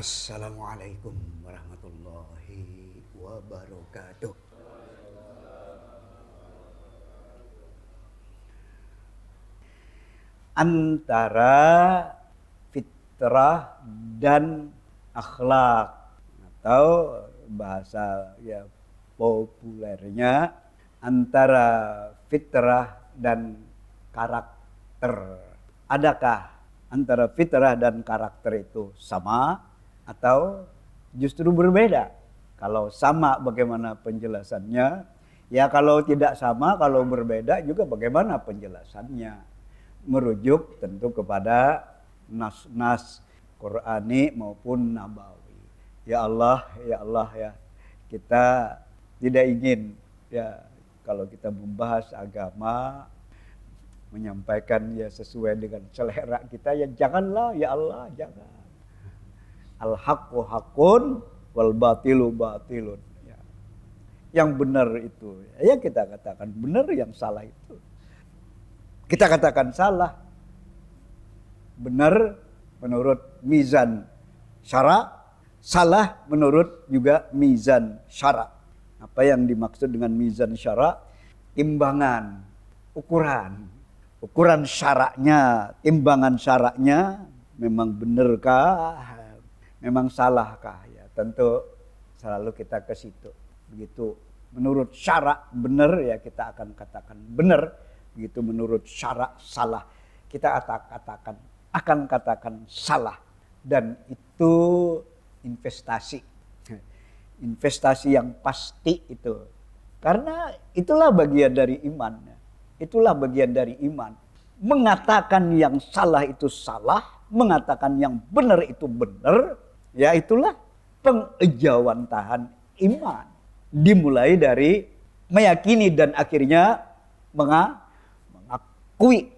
Assalamualaikum warahmatullahi wabarakatuh. Antara fitrah dan akhlak, atau bahasa ya populernya antara fitrah dan karakter. Adakah antara fitrah dan karakter itu sama atau justru berbeda? Kalau sama, bagaimana penjelasannya? Ya kalau tidak sama, kalau berbeda juga bagaimana penjelasannya? Merujuk tentu kepada nas-nas Qur'ani maupun Nabawi. Ya Allah ya, kita tidak ingin ya kalau kita membahas agama, menyampaikan ya sesuai dengan selera kita, ya janganlah ya Allah, jangan. Al-haqqu haqqun wal batilu batilun. Ya. Yang benar itu, ya kita katakan benar, yang salah itu kita katakan salah. Benar menurut mizan syara, salah menurut juga mizan syara. Apa yang dimaksud dengan mizan syara? Timbangan, ukuran syaraknya, timbangan syaraknya memang benarkah, memang salahkah? Ya tentu selalu kita ke situ. Begitu menurut syarak benar, ya kita akan katakan benar. Begitu menurut syarak salah, kita akan katakan salah. Dan itu investasi yang pasti itu. Karena itulah bagian dari iman. Itulah bagian dari iman. Mengatakan yang salah itu salah, mengatakan yang benar itu benar, ya itulah pengejawantahan iman. Dimulai dari meyakini dan akhirnya mengakui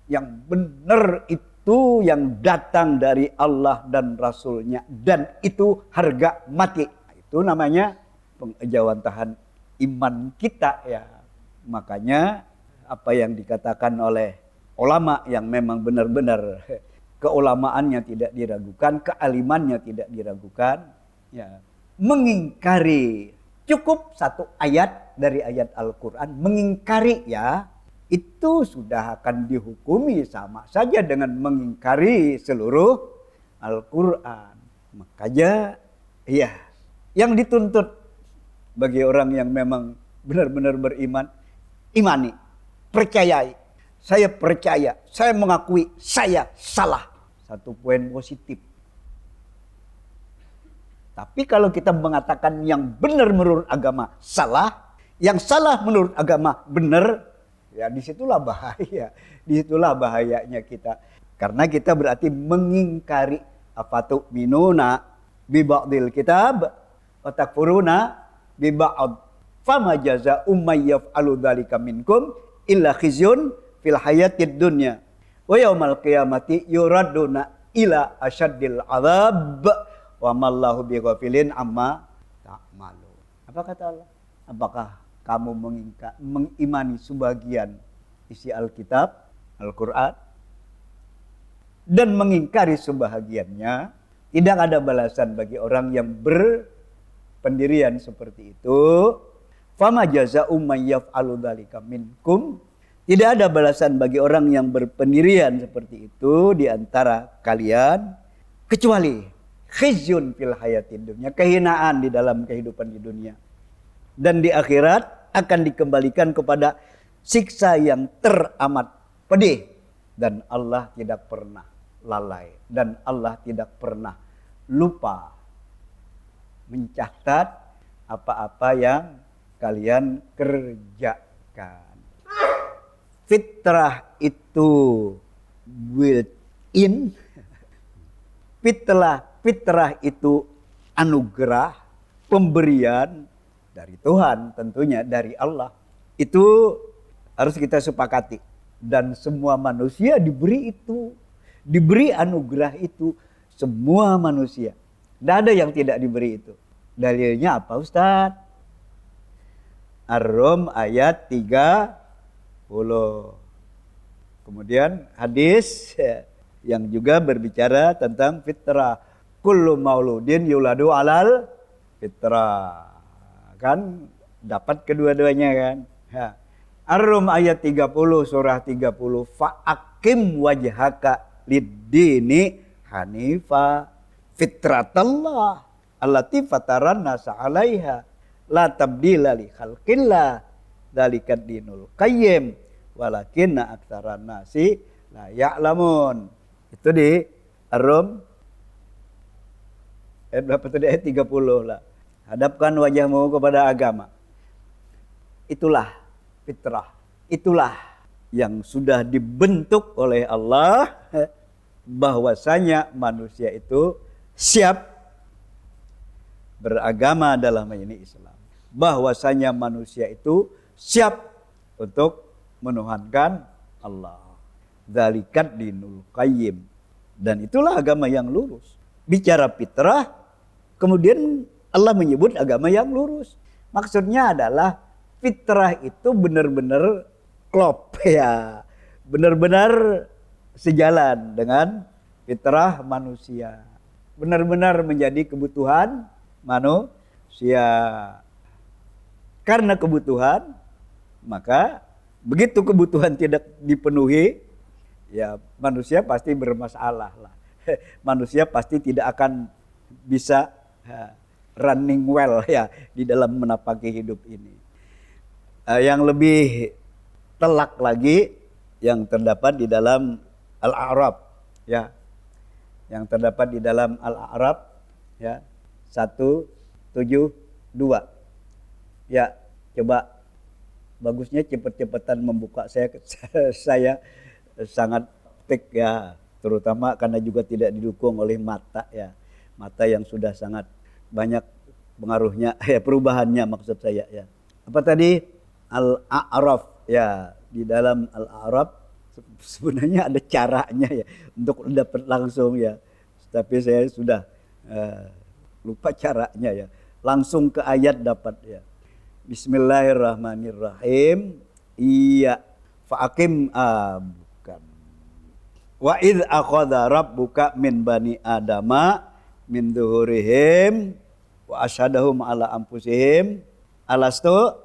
yang benar itu yang datang dari Allah dan Rasulnya, dan itu harga mati. Itu namanya pengejawantahan iman kita ya. Makanya apa yang dikatakan oleh ulama yang memang benar-benar keulamaannya tidak diragukan, kealimannya tidak diragukan, ya mengingkari cukup satu ayat dari ayat Al-Quran, mengingkari ya itu sudah akan dihukumi sama saja dengan mengingkari seluruh Al-Quran. Makanya ya yang dituntut bagi orang yang memang benar-benar beriman, imani, percayai. Saya percaya, saya mengakui saya salah. Satu poin positif. Tapi kalau kita mengatakan yang benar menurut agama salah, yang salah menurut agama benar, ya disitulah bahaya. Disitulah bahayanya kita. Karena kita berarti mengingkari afatu minuna bi ba'dil kitab wa takfuruna bi ba'd. Fama jazaa'u may yaf'alu dzalika minkum illa khizyun fil hayatid dunya wa yaumal qiyamati yuraduna ila asyaddil adzab wa mallahu bighafilin amma ta'malu. Apa kata Allah? Apakah kamu mengimani sebagian isi Alkitab, Al-Quran, dan mengingkari sebahagiannya? Tidak ada balasan bagi orang yang berpendirian seperti itu. Fama jazaa'u may yaf'alu dzalika minkum. Tidak ada balasan bagi orang yang berpendirian seperti itu di antara kalian kecuali khizyun fil hayatid dunya, kehinaan di dalam kehidupan di dunia. Dan di akhirat akan dikembalikan kepada siksa yang teramat pedih. Dan Allah tidak pernah lalai. Dan Allah tidak pernah lupa mencatat apa-apa yang kalian kerjakan. Fitrah itu built-in. Fitrah itu anugerah, pemberian dari Tuhan, tentunya dari Allah. Itu harus kita sepakati. Dan semua manusia diberi itu. Diberi anugerah itu. Semua manusia. Tidak ada yang tidak diberi itu. Dalilnya apa Ustaz? Ar-Rum ayat 30. Kemudian hadis yang juga berbicara tentang fitrah. kullu mauludin yuladu alal fitrah. Kan dapat kedua-duanya kan. Ya. Ar-Rum ayat 30 surah 30 fa'akim wajhaka lid-dini hanifa fitratallah allati fataran nasa 'alaiha la tabdila li khalqillah dzalikat dinul qayyim walakinna aktsaran nasi la ya'lamun. Itu di Ar-Rum ayat berapa tadi? Ayat 30 lah. Hadapkan wajahmu kepada agama. Itulah fitrah. Itulah yang sudah dibentuk oleh Allah bahwasanya manusia itu siap beragama dalam ini Islam. Bahwasanya manusia itu siap untuk menuhankan Allah. Dzalikat dinul qayyim. Dan itulah agama yang lurus. Bicara fitrah, kemudian Allah menyebut agama yang lurus. Maksudnya adalah fitrah itu benar-benar klop ya. Benar-benar sejalan dengan fitrah manusia. Benar-benar menjadi kebutuhan manusia. Karena kebutuhan, maka begitu kebutuhan tidak dipenuhi, ya manusia pasti bermasalah lah. Manusia pasti tidak akan bisa running well ya di dalam menapaki hidup ini. Yang lebih telak lagi yang terdapat di dalam Al-A'raf ya. Yang terdapat di dalam Al-A'raf ya 172. Ya, coba bagusnya cepet-cepetan membuka saya sangat tik ya, terutama karena juga tidak didukung oleh mata ya. Mata yang sudah sangat banyak pengaruhnya ya, perubahannya maksud saya ya. Apa tadi? Al-A'raf ya, di dalam Al-A'raf sebenarnya ada caranya ya untuk dapat langsung ya. Tapi saya sudah lupa caranya ya. Langsung ke ayat dapat ya. Bismillahirrahmanirrahim. Iya, fa'akim bukan. Wa idz akhadha rabbuka min bani adama min dhuhurihim wa asyhadahum ala anfusihim alastu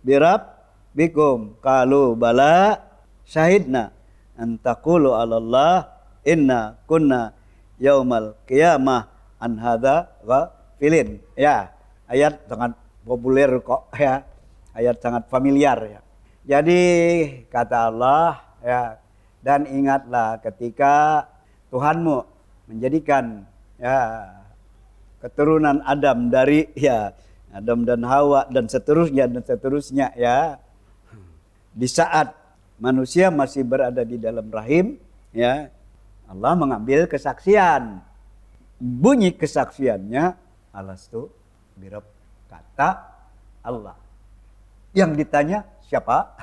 birabbikum qalu bala syahidna an taqulu 'ala Allah inna kunna yaumal qiyamah an hadza ghafilin. Ya, ayat sangat populer kok ya. Ayat sangat familiar ya. Jadi kata Allah ya, dan ingatlah ketika Tuhanmu menjadikan ya keturunan Adam dari ya Adam dan Hawa dan seterusnya ya. Di saat manusia masih berada di dalam rahim ya, Allah mengambil kesaksian. Bunyi kesaksiannya alastu birab, kata Allah. Yang ditanya siapa?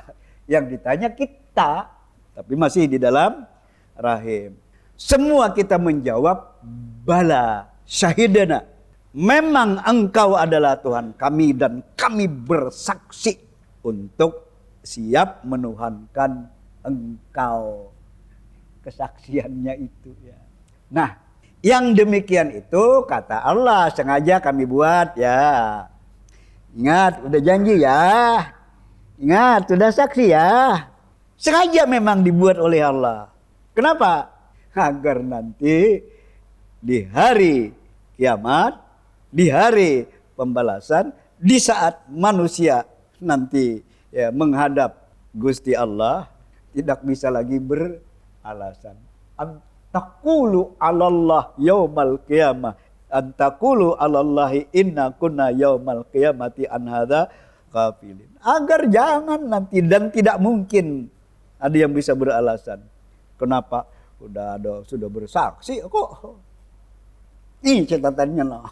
Yang ditanya kita, tapi masih di dalam rahim. Semua kita menjawab bala syahidana. Memang engkau adalah Tuhan kami dan kami bersaksi untuk siap menuhankan engkau. Kesaksiannya itu ya. Nah, yang demikian itu kata Allah sengaja kami buat ya. Ingat, udah janji ya. Ingat, sudah saksi ya. Sengaja memang dibuat oleh Allah. Kenapa? Agar nanti di hari kiamat, di hari pembalasan, di saat manusia nanti ya menghadap Gusti Allah, tidak bisa lagi beralasan. Antakulu 'alallah yaumal qiyamah. Antakulu 'alallahi inna kunna yaumal qiyamati an hadza ghafilin. Agar jangan nanti dan tidak mungkin ada yang bisa beralasan. Kenapa? Sudah bersaksi kok. Ini catatannya lah.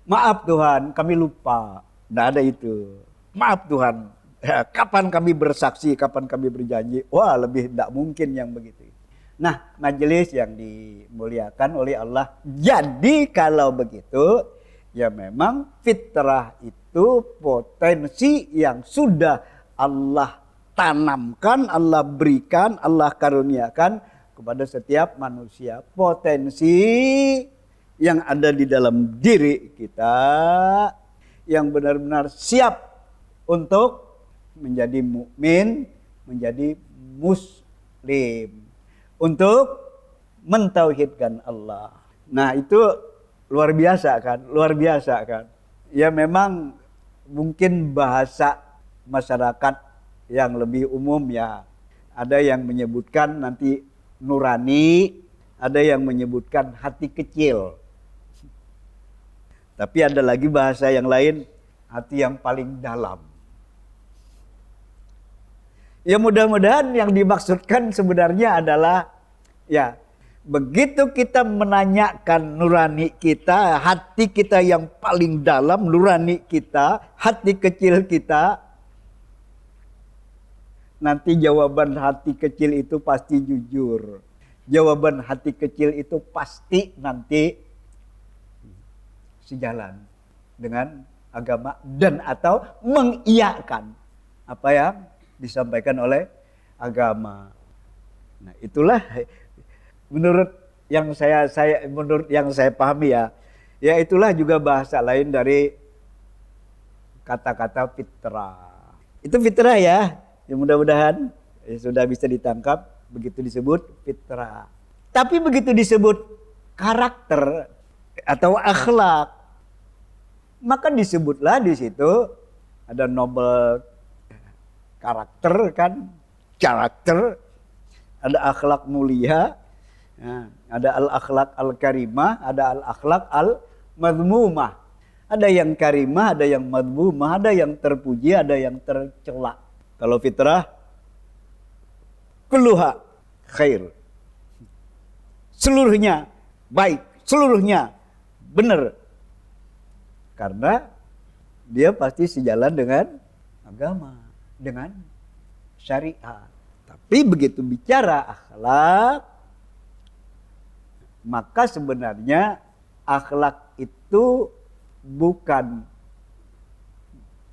Maaf Tuhan, kami lupa. Tidak ada itu. Maaf Tuhan. Ya, kapan kami bersaksi, kapan kami berjanji. Wah, lebih tidak mungkin yang begitu. Nah, majelis yang dimuliakan oleh Allah. Jadi kalau begitu, ya memang fitrah itu potensi yang sudah Allah tanamkan, Allah berikan, Allah karuniakan kepada setiap manusia. Potensi yang ada di dalam diri kita yang benar-benar siap untuk menjadi mukmin, menjadi muslim, untuk mentauhidkan Allah. Nah, itu luar biasa kan? Luar biasa kan? Ya memang mungkin bahasa masyarakat yang lebih umum ya. Ada yang menyebutkan nanti nurani, ada yang menyebutkan hati kecil. Tapi ada lagi bahasa yang lain, hati yang paling dalam. Ya mudah-mudahan yang dimaksudkan sebenarnya adalah ya begitu kita menanyakan nurani kita, hati kita yang paling dalam, nurani kita, hati kecil kita, nanti jawaban hati kecil itu pasti jujur. Jawaban hati kecil itu pasti nanti sejalan dengan agama dan atau mengiyakan apa yang disampaikan oleh agama. Nah, itulah menurut yang saya pahami ya. Ya itulah juga bahasa lain dari kata-kata fitrah. Itu fitrah ya. Ya mudah-mudahan sudah bisa ditangkap begitu disebut fitrah. Tapi begitu disebut karakter atau akhlak, maka disebutlah di situ ada noble karakter kan, karakter, ada akhlak mulia, ada al-akhlak al-karimah, ada al-akhlak al-madmumah. Ada yang karimah, ada yang madmumah, ada yang terpuji, ada yang tercela. Kalau fitrah, kulluha khair. Seluruhnya baik, seluruhnya benar. Karena dia pasti sejalan dengan agama, dengan syariat. Tapi begitu bicara akhlak, maka sebenarnya akhlak itu bukan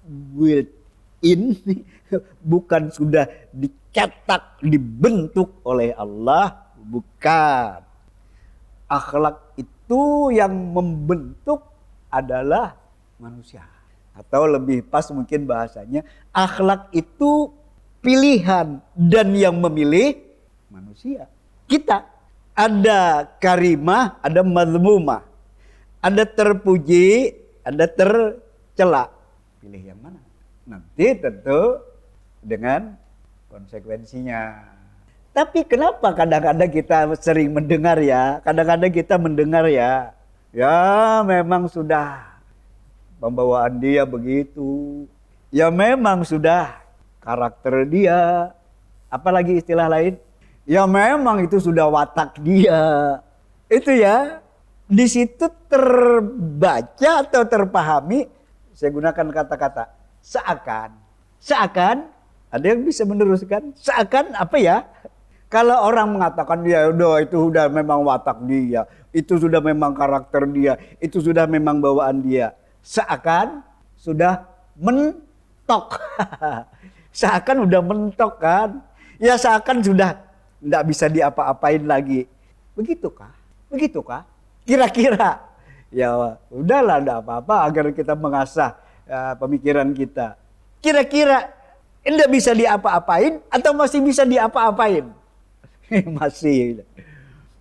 built-in, bukan sudah dicetak, dibentuk oleh Allah, bukan. Akhlak itu yang membentuk adalah manusia. Atau lebih pas mungkin bahasanya, akhlak itu pilihan dan yang memilih manusia. Kita ada karimah, ada mazmumah, ada terpuji, ada tercela. Pilih yang mana? Nanti tentu dengan konsekuensinya. Tapi kenapa kadang-kadang kita sering mendengar ya, kadang-kadang kita mendengar ya, ya memang sudah pembawaan dia begitu, ya memang sudah karakter dia, apalagi istilah lain, ya memang itu sudah watak dia. Itu ya, di situ terbaca atau terpahami, saya gunakan kata-kata seakan, ada yang bisa meneruskan, seakan apa ya? Kalau orang mengatakan ya udah itu sudah memang watak dia, itu sudah memang karakter dia, itu sudah memang bawaan dia, seakan sudah mentok. Seakan udah mentok kan? Ya seakan sudah tidak bisa diapa-apain lagi. Begitukah? Begitukah? Kira-kira? Ya udahlah tidak apa-apa agar kita mengasah pemikiran kita. Kira-kira tidak bisa diapa-apain atau masih bisa diapa-apain? Masih.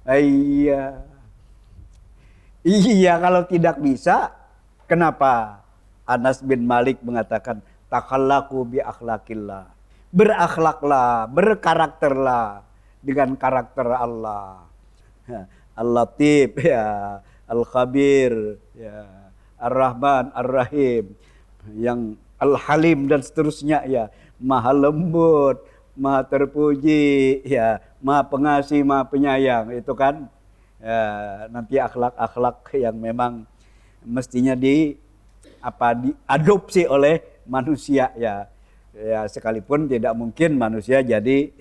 Iya. Iya kalau tidak bisa, kenapa Anas bin Malik mengatakan takhallaku bi akhlakillah. Berakhlaklah, berkarakterlah dengan karakter Allah. Al-Latif ya, Al-Khabir ya, Ar-Rahman, Ar-Rahim, yang Al-Halim dan seterusnya ya, Maha lembut, Maha terpuji ya, Maha pengasih, Maha penyayang. Itu kan ya, nanti akhlak-akhlak yang memang mestinya diadopsi oleh manusia ya. Ya sekalipun tidak mungkin manusia jadi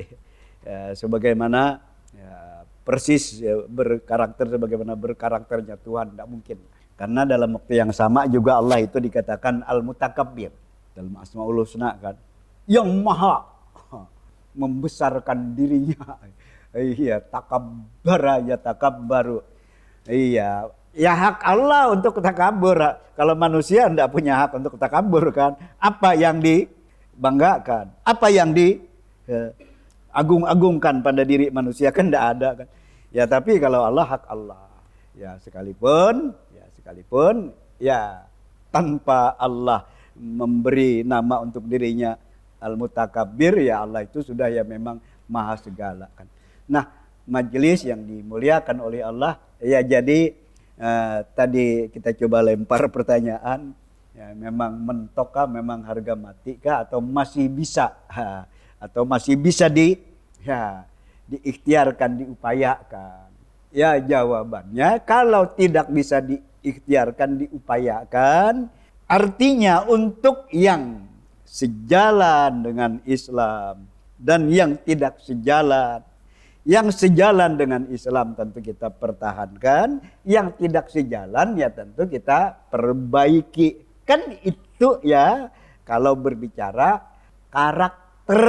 sebagaimana ya, persis ya, berkarakter sebagaimana berkarakternya Tuhan, tidak mungkin. Karena dalam waktu yang sama juga Allah itu dikatakan Al-Mutakabbir dalam Asmaul Husna kan, yang maha membesarkan dirinya. Iya, takabbara ya takabbaru. Iya, Ya hak Allah untuk takabur. Kalau manusia tidak punya hak untuk takabur kan. Apa yang dibanggakan? Apa yang diagung-agungkan pada diri manusia kan tidak ada kan. Ya tapi kalau Allah hak Allah. Ya sekalipun ya tanpa Allah memberi nama untuk dirinya Al-Mutakabbir, ya Allah itu sudah ya memang maha segala kan. Nah, majelis yang dimuliakan oleh Allah, ya jadi tadi kita coba lempar pertanyaan, ya memang mentokah, memang harga mati kah, atau masih bisa atau masih bisa diikhtiarkan, diupayakan. Ya jawabannya kalau tidak bisa diikhtiarkan, diupayakan, artinya untuk yang sejalan dengan Islam dan yang tidak sejalan. Yang sejalan dengan Islam tentu kita pertahankan, yang tidak sejalan ya tentu kita perbaiki. Kan itu ya kalau berbicara karakter,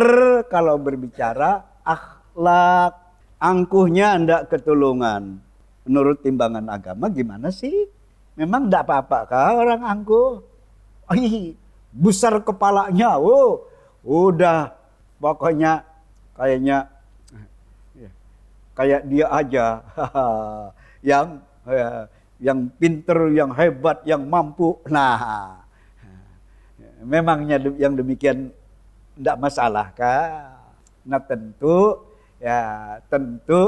kalau berbicara akhlak. Angkuhnya ndak ketulungan. Menurut timbangan agama gimana sih? Memang ndak apa-apa kah orang angkuh? Besar kepalanya, udah pokoknya kayaknya kayak dia aja yang pinter, yang hebat, yang mampu. Nah, memangnya yang demikian tidak masalah kah? Nah tentu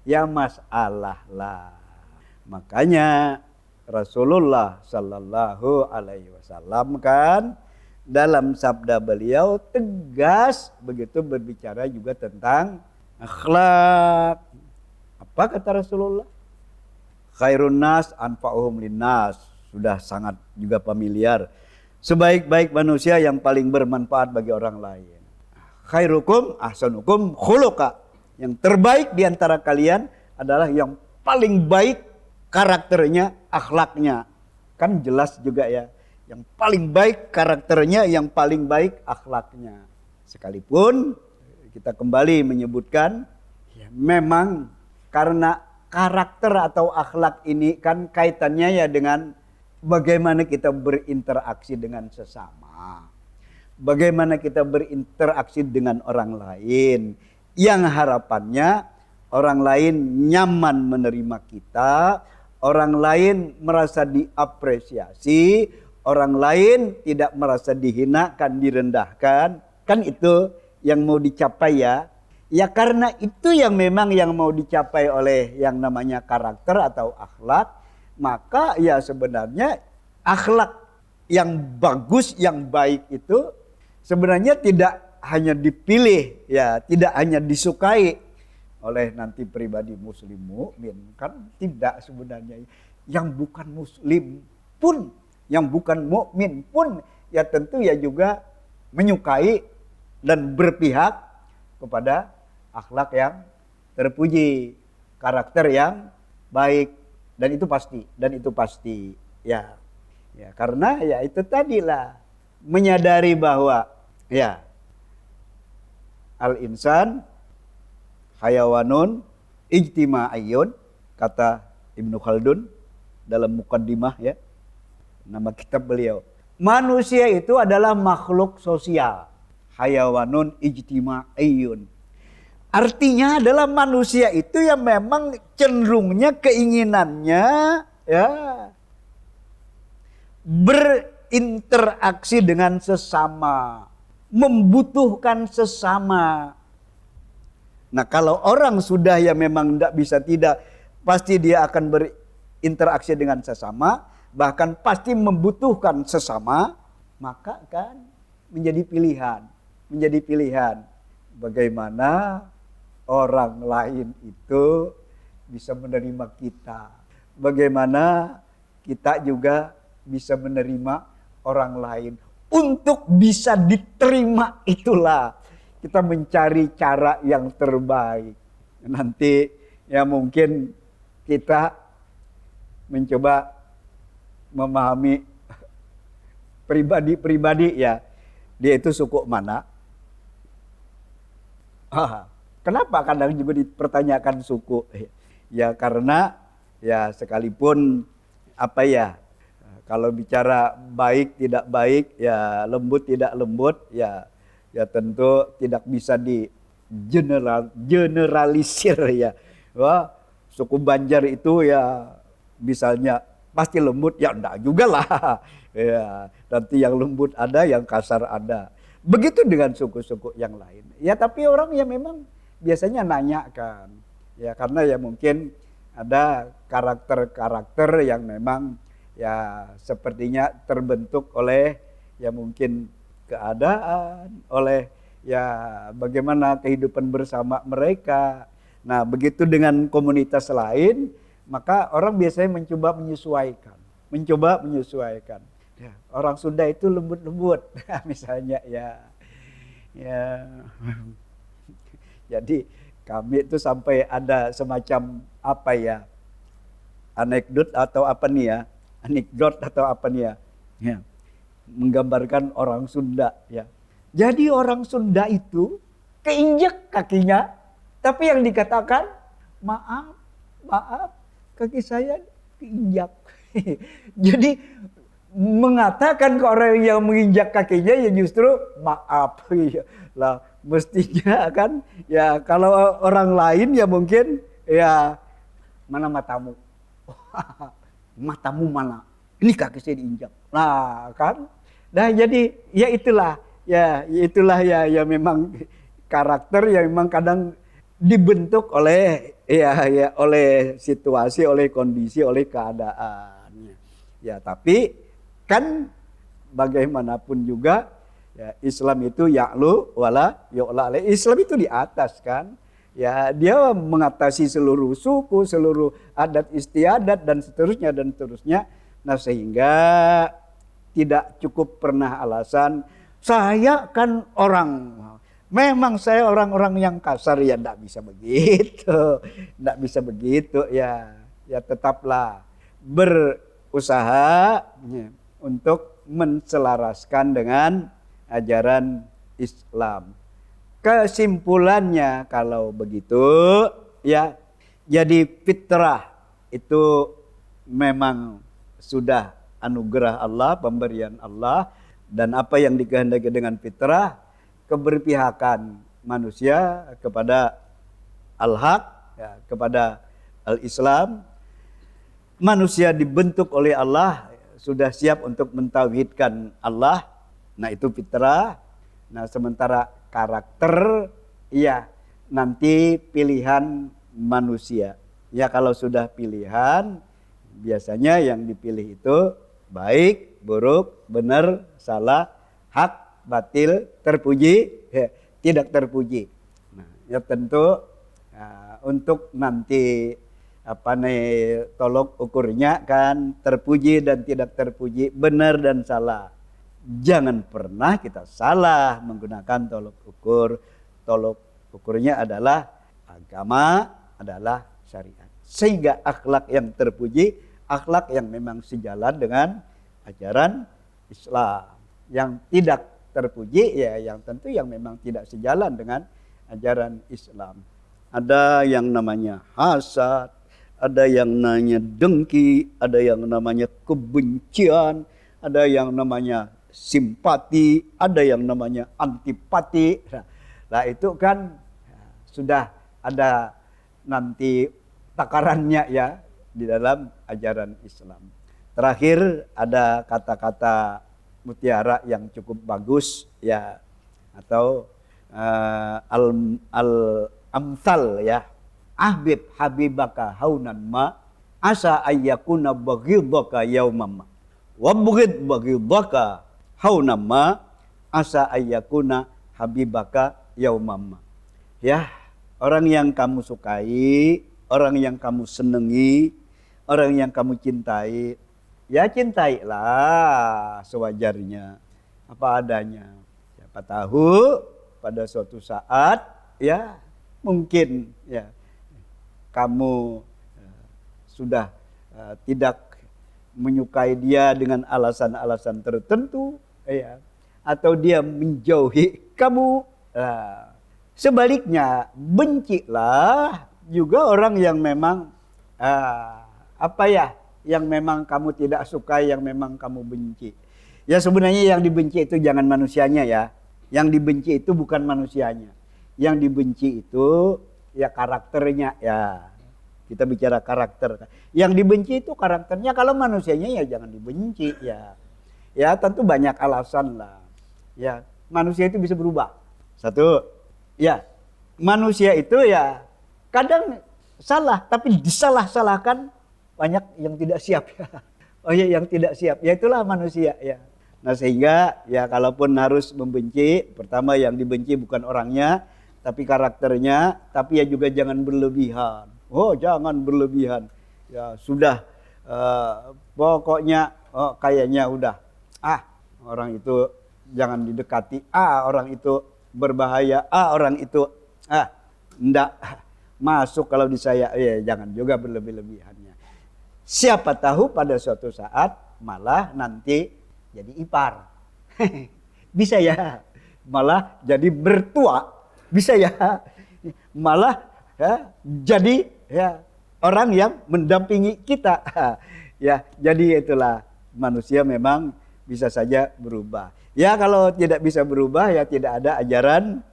ya masalah lah. Makanya Rasulullah Sallallahu Alaihi Wasallam kan dalam sabda beliau tegas begitu berbicara juga tentang akhlak. Apa kata Rasulullah? Khairun nas anfa'uhum linnas. Sudah sangat juga familiar. Sebaik-baik manusia yang paling bermanfaat bagi orang lain. Khairukum ahsanukum khuluqa. Yang terbaik di antara kalian adalah yang paling baik karakternya, akhlaknya. Kan jelas juga ya. Yang paling baik karakternya, yang paling baik akhlaknya. Sekalipun kita kembali menyebutkan, ya memang karena karakter atau akhlak ini kan kaitannya ya dengan bagaimana kita berinteraksi dengan sesama. Bagaimana kita berinteraksi dengan orang lain. Yang harapannya orang lain nyaman menerima kita. Orang lain merasa diapresiasi. Orang lain tidak merasa dihinakan, direndahkan. Kan itu yang mau dicapai ya. Ya karena itu yang memang yang mau dicapai oleh yang namanya karakter atau akhlak. Maka ya sebenarnya akhlak yang bagus, yang baik itu sebenarnya tidak hanya dipilih, ya tidak hanya disukai oleh nanti pribadi muslim mukmin, kan tidak sebenarnya. Yang bukan muslim pun, yang bukan mukmin pun ya tentu ya juga menyukai dan berpihak kepada akhlak yang terpuji, karakter yang baik, dan itu pasti ya karena ya itu tadilah menyadari bahwa ya al-insan hayawanun ijtima'iyun, kata Ibnu Khaldun dalam mukaddimah ya nama kitab beliau. Manusia itu adalah makhluk sosial, hayawanun ijtima'iyun. Artinya adalah manusia itu yang memang cenderungnya keinginannya ya berinteraksi dengan sesama, membutuhkan sesama. Nah kalau orang sudah ya memang tidak bisa tidak, pasti dia akan berinteraksi dengan sesama, bahkan pasti membutuhkan sesama, maka kan menjadi pilihan bagaimana orang lain itu bisa menerima kita, bagaimana kita juga bisa menerima orang lain. Untuk bisa diterima itulah kita mencari cara yang terbaik. Nanti ya mungkin kita mencoba memahami pribadi-pribadi ya. Dia itu suku mana? Kenapa kadang juga dipertanyakan suku? Ya karena Ya sekalipun apa ya, kalau bicara baik tidak baik, ya lembut tidak lembut, ya tentu tidak bisa di generalisir ya. Wah, suku Banjar itu ya misalnya pasti lembut, ya enggak juga lah. Ya, nanti yang lembut ada, yang kasar ada. Begitu dengan suku-suku yang lain. Ya tapi orang yang memang biasanya nanya kan. Ya karena ya mungkin ada karakter-karakter yang memang ya sepertinya terbentuk oleh ya mungkin keadaan, oleh ya bagaimana kehidupan bersama mereka. Nah begitu dengan komunitas lain, maka orang biasanya mencoba menyesuaikan. Ya, orang Sunda itu lembut-lembut, misalnya ya. Jadi kami itu sampai ada semacam apa ya, anekdot atau apa nih ya, ya menggambarkan orang Sunda ya. Jadi orang Sunda itu keinjek kakinya, tapi yang dikatakan maaf kaki saya keinjak. Jadi mengatakan ke orang yang menginjak kakinya ya justru maaf. Lah mestinya kan ya kalau orang lain ya mungkin ya mana matamu? Matamu mana? Ini kaki saya diinjak. Nah kan. Nah jadi ya itulah ya memang karakter yang memang kadang dibentuk oleh oleh situasi, oleh kondisi, oleh keadaan. Ya tapi kan bagaimanapun juga ya, Islam itu ya'lu wala yu'la. Islam itu di atas kan. Ya dia mengatasi seluruh suku, seluruh adat istiadat dan seterusnya. Nah sehingga tidak cukup pernah alasan saya kan memang saya orang-orang yang kasar, ya enggak bisa begitu. Enggak bisa begitu ya. Ya tetaplah berusaha ya, untuk menselaraskan dengan ajaran Islam. Kesimpulannya kalau begitu ya, jadi fitrah itu memang sudah anugerah Allah, pemberian Allah, dan apa yang dikehendaki dengan fitrah, keberpihakan manusia kepada al-haq, ya, kepada al-Islam. Manusia dibentuk oleh Allah, sudah siap untuk mentauhidkan Allah. Nah itu fitrah. Nah sementara karakter, ya nanti pilihan manusia. Ya kalau sudah pilihan, biasanya yang dipilih itu baik, buruk, benar, salah, hak, batil, terpuji, ya, tidak terpuji. Nah ya tentu untuk nanti tolok ukurnya kan terpuji dan tidak terpuji, benar dan salah. Jangan pernah kita salah menggunakan tolok ukur. Tolok ukurnya adalah agama, adalah syariat. Sehingga akhlak yang terpuji, akhlak yang memang sejalan dengan ajaran Islam. Yang tidak terpuji ya yang tentu yang memang tidak sejalan dengan ajaran Islam. Ada yang namanya hasad, ada yang namanya dengki, ada yang namanya kebencian, ada yang namanya simpati, ada yang namanya antipati. Nah itu kan sudah ada nanti takarannya ya di dalam ajaran Islam. Terakhir ada kata-kata mutiara yang cukup bagus ya, atau al-amsal ya. Ahbib habibaka haunan ma asa ayyakuna baghidaka yaumama wa bughid baghidaka haunan ma asa ayyakuna habibaka yaumama. Ya, orang yang kamu sukai, orang yang kamu senangi, orang yang kamu cintai, ya cintailah sewajarnya, apa adanya. Siapa tahu pada suatu saat ya mungkin ya kamu sudah tidak menyukai dia dengan alasan-alasan tertentu ya, atau dia menjauhi kamu. Sebaliknya bencilah juga orang yang memang Apa ya yang memang kamu tidak suka, yang memang kamu benci? Ya sebenarnya yang dibenci itu jangan manusianya ya. Yang dibenci itu bukan manusianya. Yang dibenci itu ya karakternya ya. Kita bicara karakter. Yang dibenci itu karakternya, kalau manusianya ya jangan dibenci ya. Ya tentu banyak alasan lah. Ya manusia itu bisa berubah. Satu, ya manusia itu ya kadang salah tapi disalah-salahkan, banyak yang tidak siap ya. Oh ya yang tidak siap, ya itulah manusia ya. Nah sehingga ya kalaupun harus membenci, pertama yang dibenci bukan orangnya tapi karakternya, tapi ya juga jangan berlebihan. Oh jangan berlebihan. Ya sudah pokoknya kayaknya udah orang itu jangan didekati, orang itu berbahaya, orang itu enggak masuk kalau di saya, ya jangan juga berlebih-lebihannya. Siapa tahu pada suatu saat malah nanti jadi ipar. Bisa ya, malah jadi bertua, bisa ya, malah ya, jadi ya orang yang mendampingi kita. Ya, jadi itulah manusia memang bisa saja berubah. Ya kalau tidak bisa berubah ya tidak ada ajaran,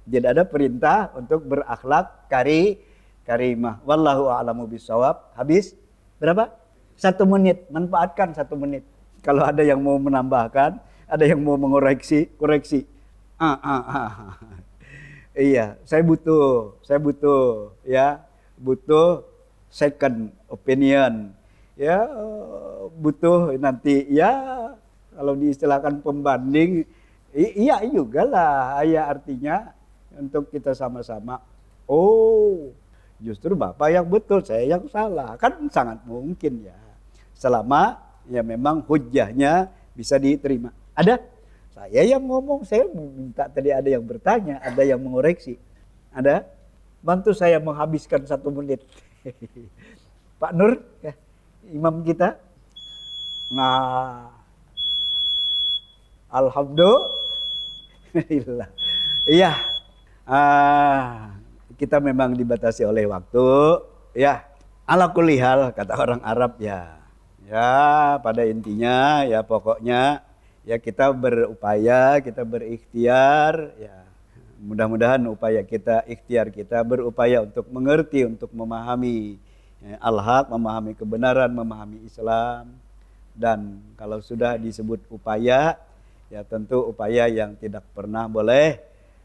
tidak ada perintah untuk berakhlak karimah. Wallahu a'lamu bishawab. Habis berapa? 1 menit. Manfaatkan 1 menit. Kalau ada yang mau menambahkan, ada yang mau mengoreksi, koreksi. Iya, saya butuh ya, butuh second opinion. Ya, butuh nanti ya kalau diistilahkan pembanding, iya juga lah, ya artinya untuk kita sama-sama, oh justru Bapak yang betul, saya yang salah. Kan sangat mungkin ya. Selama ya memang hujahnya bisa diterima. Ada? Saya yang ngomong, saya minta tadi ada yang bertanya, ada yang mengoreksi. Ada? Bantu saya menghabiskan 1 menit. Pak Nur, ya, imam kita. Nah, alhamdulillah. Iya. Kita memang dibatasi oleh waktu, ya. Ala kulli hal kata orang Arab ya. Ya, pada intinya ya pokoknya ya kita berupaya, kita berikhtiar ya. Mudah-mudahan upaya kita, ikhtiar kita berupaya untuk mengerti, untuk memahami ya, al-haq, memahami kebenaran, memahami Islam. Dan kalau sudah disebut upaya, ya tentu upaya yang tidak pernah boleh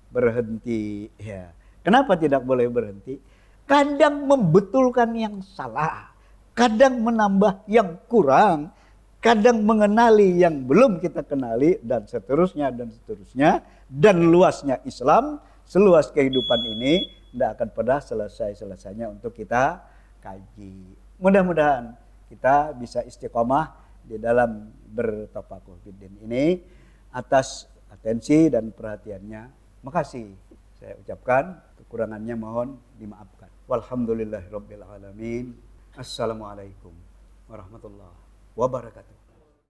berhenti ya. Kenapa tidak boleh berhenti? Kadang membetulkan yang salah, kadang menambah yang kurang, kadang mengenali yang belum kita kenali, dan seterusnya dan seterusnya. Dan luasnya Islam, seluas kehidupan ini tidak akan pernah selesai-selesainya untuk kita kaji. Mudah-mudahan kita bisa istiqomah di dalam bertafakuh fiddin ini. Atas atensi dan perhatiannya, makasih saya ucapkan. Kekurangannya mohon dimaafkan. Walhamdulillahirabbil alamin. Assalamualaikum warahmatullahi wabarakatuh.